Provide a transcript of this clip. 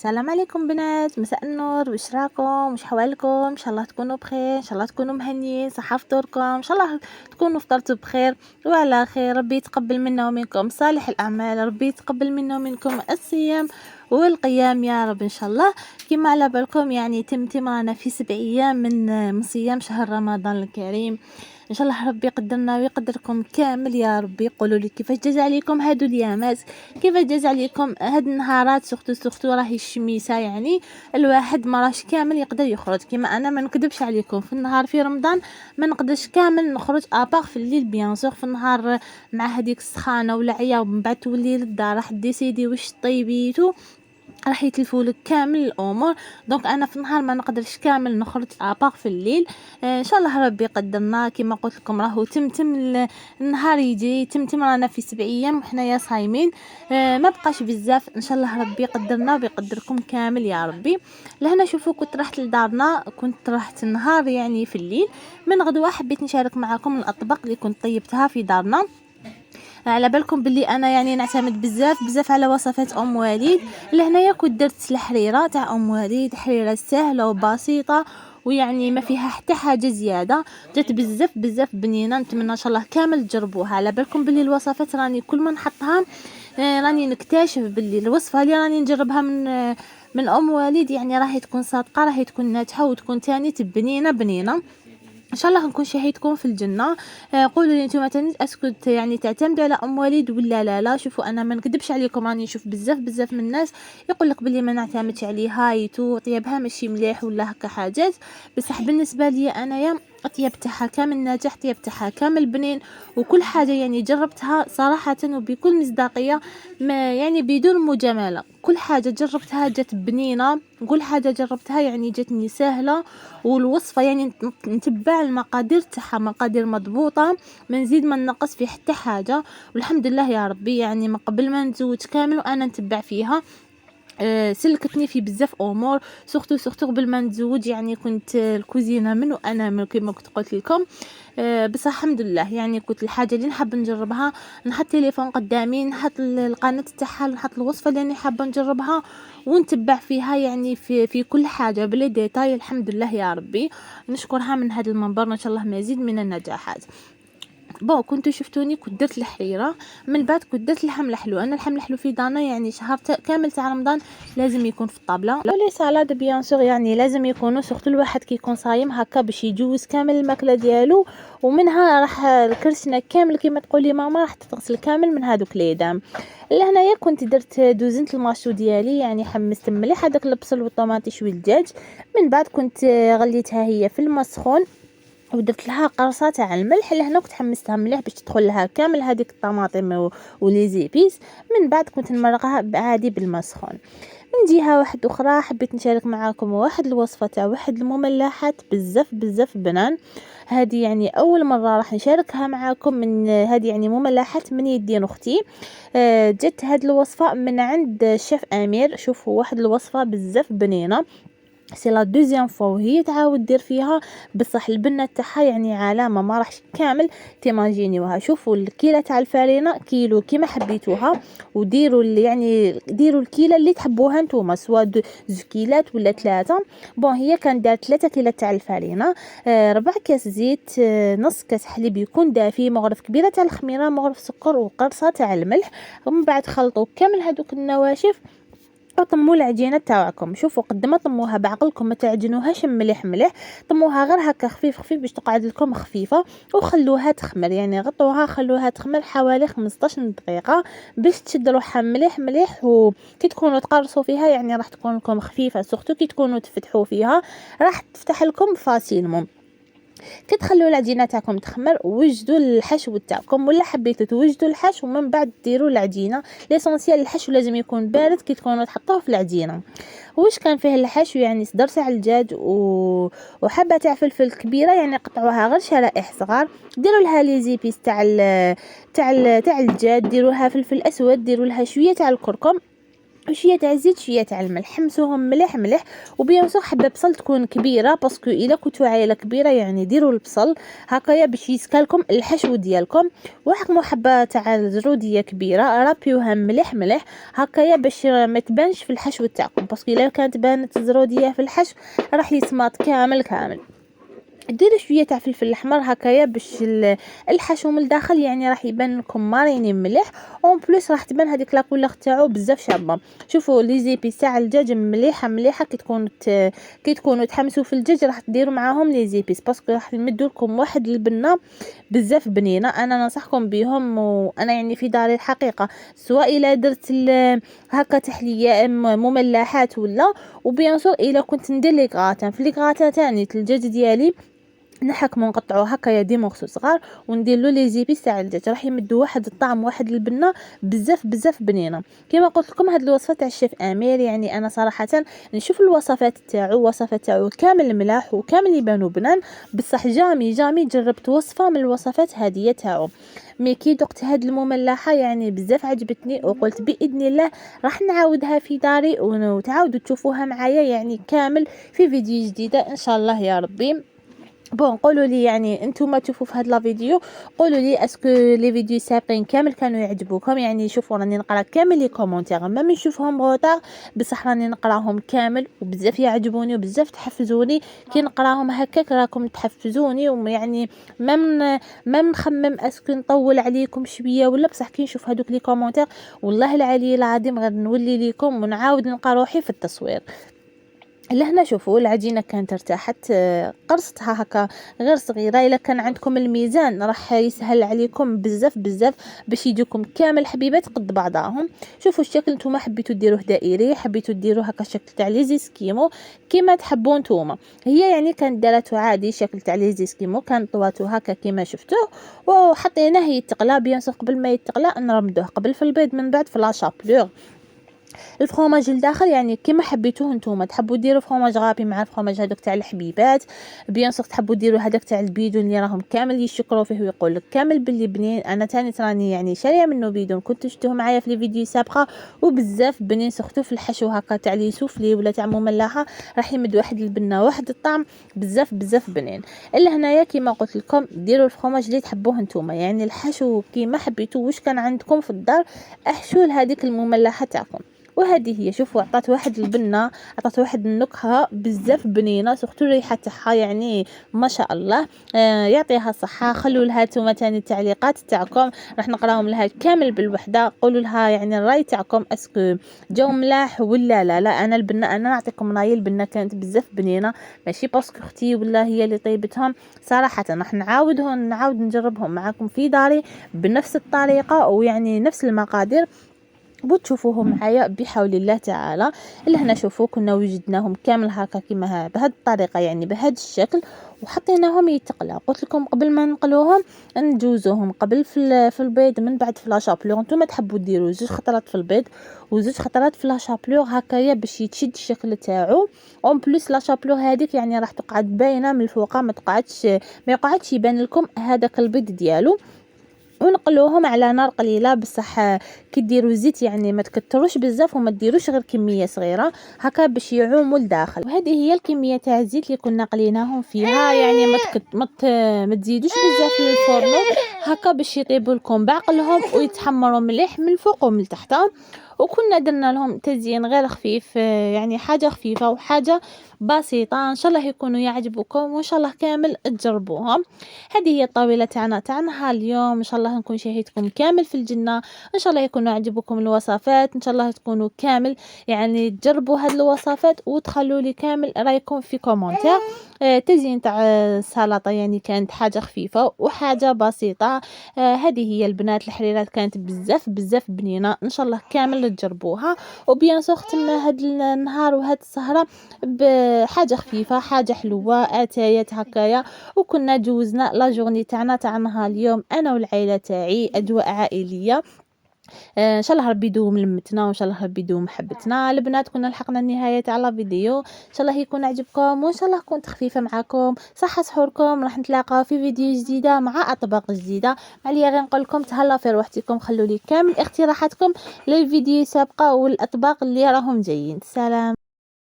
السلام عليكم بنات، مساء النور. واش راكم؟ واش حوالكم؟ ان شاء الله تكونوا بخير، ان شاء الله تكونوا مهنيين، صحه فطوركم، ان شاء الله تكونوا فطرتوا بخير وعلى خير. ربي يتقبل منا ومنكم صالح الاعمال، ربي يتقبل منا ومنكم الصيام والقيام يا رب ان شاء الله. كما على بالكم يعني تم رانا في 7 ايام من صيام شهر رمضان الكريم. ان شاء الله ربي يقدرنا ويقدركم كامل يا ربي. قولوا لي كيفاش جاز عليكم هادو الايامات، كيفاش جاز عليكم هاد النهارات؟ سختو راهي الشميسه، يعني الواحد ما راش كامل يقدر يخرج. كيما انا ما نكذبش عليكم، في النهار في رمضان ما نقدرش كامل نخرج ابار في الليل. بيان سور في النهار مع هذيك السخانه والعيا، ومن بعد تولي للدار راح ديسيدي واش طيبيتو، راح يتلفولك كامل الامور. دونك انا في النهار ما نقدرش كامل نخرج ابار في الليل. ان شاء الله ربي يقدرنا. كما قلت لكم راهو النهار يجي، رانا في 7 ايام وحنايا صايمين. ما بقاش بزاف، ان شاء الله ربي يقدرنا ويقدركم كامل يا ربي. لهنا شوفوا كنت رحت لدارنا، كنت رحت النهار يعني في الليل. من غدوه حبيت نشارك معكم الاطباق اللي كنت طيبتها في دارنا. على بالكم باللي انا يعني نعتمد بزاف على وصفات ام وليد. لهنايا كنت درت الحريره تاع ام وليد، حريره سهله وبسيطه ويعني ما فيها حتى حاجه زياده. جات بزاف بنينه. نتمنى ان شاء الله كامل تجربوها. على بالكم باللي الوصفات راني كل ما نحطها راني نكتشف باللي الوصفه اللي راني نجربها من ام وليد يعني راهي تكون صادقه، راهي تكون ناجحه وتكون تاني بنينه. ان شاء الله نكون شهيدكم في الجنه. قولوا لي نتوما تاني اسكت يعني تعتمدوا على ام وليد ولا لا؟ شوفوا انا ما نكذبش عليكم، راني نشوف بزاف من الناس يقول لك بلي ما نعتمدش عليها، يتو طيبها ماشي مليح ولا هكا حاجات. بصح بالنسبه لي انايا الطياب تاعها كامل ناجح، الطياب تاعها كامل بنين، وكل حاجه يعني جربتها صراحه وبكل مصداقيه، ما يعني بدون مجامله. كل حاجه جربتها جات بنينه، كل حاجه جربتها يعني جاتني سهله. والوصفه يعني نتبع المقادير تاعها، مقادير مضبوطه، ما نزيد ما نقص في حتى حاجه. والحمد لله يا ربي، يعني من قبل ما نتزوج كامل وانا نتبع فيها. سلكتني في بزاف امور. سورتو قبل ما نتزوج يعني كنت الكوزينه من وانا من كما كنت قلت لكم. بس الحمد لله يعني كنت الحاجه اللي نحب نجربها نحط تليفون قدامي، نحط القناه تاعها، نحط الوصفه اللي انا حابه نجربها ونتبع فيها يعني في كل حاجه بلي ديتاي. الحمد لله يا ربي، نشكرها من هذا المنبر ان شاء الله مزيد من النجاحات. كنتو شفتوني كنت درت الحريره، من بعد كنت درت اللحم الحلو. انا اللحم الحلو في دارنا يعني شهر كامل تاع رمضان لازم يكون في الطابله. لي سالاد بيان سور يعني لازم يكونوا، سورتو الواحد كي يكون صايم هكا باش يجوز كامل الماكله ديالو. ومنها راح الكرشنا كامل كيما تقولي ماما راح تغسل كامل من هذوك ليدام. لهنايا كنت درت دوزنت الماشو ديالي، يعني حمست مليح هذاك البصل والطوماطي شوي الدجاج. من بعد كنت غليتها هي في الماء سخون ودرت لها قرصه تاع الملح. لهنا كنت حمستها مليح باش تدخل لها كامل هذيك الطماطم ولي زيبيس. من بعد كنت نمرقها عادي بالماء سخون. من جهه واحده اخرى حبيت نشارك معكم واحد الوصفه تاع واحد المملحات بزاف بنان. هذه يعني اول مره راح نشاركها معكم، من هذه يعني مملحات من يدين اختي. جت هذه الوصفه من عند الشيف امير. شوفوا واحد الوصفه بزاف بنينه، سي لا دوزيام فوا وهي تعاود دير فيها. بصح البنه تاعها يعني علامه ما راحش كامل تيماجينيوها. شوفوا الكيله تاع الفرينه كيلو كيما حبيتوها، وديروا يعني ديروا الكيله اللي تحبوها نتوما، سواء 2 كيلات ولا 3. هي كان دارت 3 كيلات تاع الفرينه، 4 كاس زيت، نص كاس حليب يكون دافي، مغرف كبيره تاع الخميره، مغرف سكر، وقرصه تاع الملح. ومن بعد خلطوا كامل هذوك النواشف طموا العجينه تاعكم. شوفوا قد ما طموها بعقلكم، ما تعجنوهاش مليح، طموها غير هكا خفيف باش تقعد لكم خفيفه. وخلوها تخمر، يعني غطوها خلوها تخمر حوالي 15 دقيقه باش تشد روحها مليح. وكي تكونوا تقرصوا فيها يعني راح تكون لكم خفيفه، سورتو كي تكونوا تفتحوا فيها راح تفتح لكم فاسيلمون. كي تخلوا العجينه تاعكم تخمر وجدوا الحشو تاعكم، ولا حبيتوا توجدوا الحشو ومن بعد ديروا العجينه. ليسونسيال الحشو لازم يكون بارد كي تكونوا تحطوه في العجينه. واش كان فيه الحشو؟ يعني صدر تاع الدجاج وحبه تاع فلفل كبيره، يعني قطعوها غير شرائح صغار. ديروا لها لي زيبيس تاع الدجاج، ديروا لها فلفل اسود، ديروا لها شويه تاع الكركم. وشويه تاع الزيت شويه تاع الملح، حمسوهم مليح مليح. وبيان سور حبه بصل تكون كبيره، باسكو الا كنتو عائله كبيره يعني ديروا البصل هكايا باش يسكالكم الحشو ديالكم. وحكموا حبه تاع الزروديه كبيره، رابيوها مليح مليح هكايا باش ما تبانش في الحشو تاعكم، باسكو الا كانت بانت الزروديه في الحشو راح يسماط كامل كامل. ديروا شويه تاع فلفل الاحمر هكايا باش الحشو من الداخل يعني راح يبان لكم ماريني مليح، اون بليس راح تبان هذيك لاكولور تاعو بزاف شابه. شوفوا لي زيبيس تاع الدجاج مليحه مليحه. كي تكونوا تحمسوا في الدجاج راح ديروا معاهم لي زيبيس، باسكو راح يمدوا لكم واحد البنه بزاف بنينه. انا ننصحكم بهم، وانا يعني في داري الحقيقه سواء الى درت هكا تحليه مملحات ولا. وبيان سور الا كنت ندير لي غراتان في لي غراتان تاني الدجاج ديالي نحكمو نقطعو هكايا دي مورسو صغار وندير له لي زيبيس تاع الدجاج، راح يمدوا واحد الطعم واحد البنه بزاف بزاف بنينه. كما قلت لكم هاد الوصفه تاع الشيف امير، يعني انا صراحه نشوف الوصفات تاعو كامل ملاح وكامل يبانو بنان، بصح جامي جربت وصفه من الوصفات هذه تاعو. مي كي دقت هاد المملحه يعني بزاف عجبتني، وقلت باذن الله راح نعاودها في داري وتعاودوا تشوفوها معايا يعني كامل في فيديو جديده ان شاء الله يا ربي. بون قولوا لي يعني انتم تشوفوا في هذا لا فيديو، قولوا لي اسكو لي فيديو سابقين كامل كانوا يعجبوكم. يعني شوفوا راني نقرا كامل لي كومونتير ما نشوفهم غوطا، بصح راني نقراهم كامل وبزاف يعجبوني وبزاف تحفزوني. كي نقراهم هكاك راكم تحفزوني، ويعني ما نخمم اسكو نطول عليكم شويه ولا، بصح كي نشوف هذوك لي كومونتير والله العلي العظيم غير نولي لكم ونعاود نلقى روحي في التصوير. لهنا شوفوا العجينه كانت ارتاحت، قرصتها هكا غير صغيره. الا كان عندكم الميزان راح يسهل عليكم بزاف بزاف باش يجيكم كامل حبيبات قد بعضهم. شوفوا الشكل نتوما حبيتوا ديروه دائري، حبيتوا ديروه هكا شكل تاع لي زيسكيمو كيما تحبوا نتوما. هي يعني كانت دارته عادي شكل تاع لي زيسكيمو، كان طواتو هكا كيما شفتوه وحطيناه يتقلى. بيان سور قبل ما يتقلى نرمدوه قبل في البيض من بعد في لا شابلور. الفرomاج الداخل يعني كيما حبيتوه نتوما، تحبوا ديروا فرomاج غابي مع الفرomاج هذوك تاع الحبيبات، بيان سور تحبوا ديروا هذاك تاع البيدون اللي راهم كامل يشكروا فيه ويقول لك كامل باللي بنين. انا تاني تراني يعني شاريه منه بيدون، كنت شفتوه معايا في لي فيديو سابقه وبزاف بنين، سختو في الحشو هكا تاع لي سوفلي ولا تاع مملحه راح يمد واحد البنه واحد الطعم بزاف بزاف بنين. الا هنايا كيما قلت لكم ديروا الفرomاج اللي تحبوه نتوما، يعني الحشو كيما حبيتوه واش كان عندكم في الدار احشوا لهذيك المملحه تاعكم. وهذه هي شوفوا عطات واحد البنه، عطات واحد النكهه بزاف بنينه، سورتو الريحه تاعها يعني ما شاء الله. يعطيها الصحه. خلوا لها نتوما تاني التعليقات تاعكم راح نقراهم لها كامل بالوحده، قولوا لها يعني الراي تاعكم اسكو جو ملاح ولا لا. انا البنه انا نعطيكم رايي، البنه كانت بزاف بنينه، ماشي باسكو اختي ولا هي اللي طيبتهم، صراحه راح نعاود نجربهم معاكم في داري بنفس الطريقه ويعني نفس المقادير وتشوفوهم معايا بحول الله تعالى. اللي هنا شوفوا كنا وجدناهم كامل هكا كيما بهذه الطريقه يعني بهذا الشكل وحطيناهم يتقلى. قلت لكم قبل ما نقلوهم نجوزوهم قبل في البيض من بعد في لا شابلور. نتوما تحبوا ديروا 2 خطرات في البيض و2 خطرات في لا شابلور هكايا باش يتشد الشكل تاعو. اون بليس لا شابلور هذيك يعني راح تقعد باينه من الفوق، ما يقعدش يبان لكم هذاك البيض ديالو. ونقلوهم على نار قليله بصح كي ديروا زيت يعني ما تكتروش بزاف وما ديروش غير كميه صغيره هكا باش يعوموا لداخل. وهذه هي الكميه تاع الزيت اللي كنا قليناهم فيها، يعني ما تزيدوش بزاف للفرن هكا باش يطيبوا لكم بعقلهم ويتحمروا مليح من الفوق ومن تحت. وكنا درنا لهم تزيين غير خفيف، يعني حاجه خفيفه وحاجه بسيطه. ان شاء الله يكونوا يعجبكم وان شاء الله كامل تجربوهم. هذه هي الطاوله تاعنا نهار اليوم، ان شاء الله نكون شهيتكم كامل في الجنه. ان شاء الله يكونوا عجبكم الوصفات، ان شاء الله تكونوا كامل يعني تجربوا هذه الوصفات وتخلوا لي كامل رايكم في كومنتير. تزيين تاع السلطه يعني كانت حاجه خفيفه وحاجه بسيطه. هذه هي البنات الحريرات كانت بزاف بزاف بنينه، ان شاء الله كامل تجربوها. وبيان سور ختمنا هذا النهار وهذه السهره بحاجه خفيفه حاجه حلوه اتايات هكايا. وكنا جوزنا لا جورني تاعنا تاع نهار اليوم انا والعائله تاعي، اجواء عائليه ان شاء الله ربي يدوم لمتنا، وان شاء الله ربي يدوم محبتنا. البنات كنا لحقنا النهايه تاع لا فيديو، ان شاء الله يكون عجبكم، وان شاء الله كنت خفيفه معكم. صحه سحوركم، راح نتلاقاو في فيديو جديده مع اطباق جديده. عليا غير نقول لكم تهلاو في روحتكم، خلوا لي كامل اقتراحاتكم للفيديو السابقه والاطباق اللي راهم جايين. سلام.